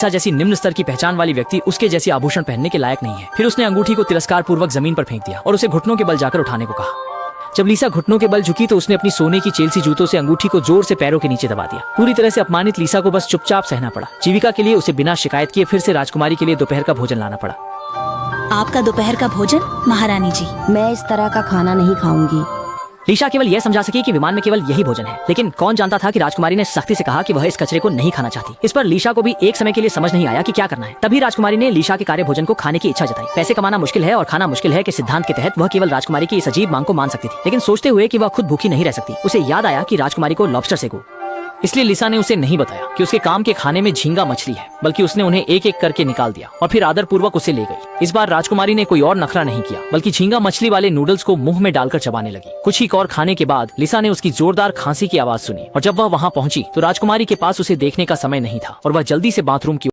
लिसा जैसी निम्न स्तर की पहचान वाली व्यक्ति उसके जैसी आभूषण पहनने के लायक नहीं है। फिर उसने अंगूठी को तिरस्कार पूर्वक जमीन पर फेंक दिया और उसे घुटनों के बल जाकर उठाने को कहा। जब लिसा घुटनों के बल झुकी तो उसने अपनी सोने की चेल्सी जूतों से अंगूठी को जोर से पैरों के नीचे दबा दिया। पूरी तरह से अपमानित लिसा को बस चुपचाप सहना पड़ा। जीविका के लिए उसे बिना शिकायत किए फिर से राजकुमारी के लिए दोपहर का भोजन लाना पड़ा। आपका दोपहर का भोजन महारानी जी। मैं इस तरह का खाना नहीं खाऊंगी। लिसा केवल यह समझा सकी कि विमान में केवल यही भोजन है, लेकिन कौन जानता था कि राजकुमारी ने सख्ती से कहा कि वह इस कचरे को नहीं खाना चाहती। इस पर लिसा को भी एक समय के लिए समझ नहीं आया कि क्या करना है। तभी राजकुमारी ने लिसा के कार्य भोजन को खाने की इच्छा जताई। पैसे कमाना मुश्किल है और खाना मुश्किल है के सिद्धांत के तहत वह केवल राजकुमारी की इस अजीब मांग को मान सकती थी, लेकिन सोचते हुए कि वह खुद भूखी नहीं रह सकती, उसे याद आया कि राजकुमारी को लॉबस्टर सेको। इसलिए लिसा ने उसे नहीं बताया कि उसके काम के खाने में झींगा मछली है, बल्कि उसने उन्हें एक एक करके निकाल दिया और फिर आदर पूर्वक उसे ले गई। इस बार राजकुमारी ने कोई और नखरा नहीं किया, बल्कि झींगा मछली वाले नूडल्स को मुंह में डालकर चबाने लगी। कुछ ही और खाने के बाद लिसा ने उसकी जोरदार खांसी की आवाज सुनी और जब वह वहां पहुंची तो राजकुमारी के पास उसे देखने का समय नहीं था और वह जल्दी से बाथरूम की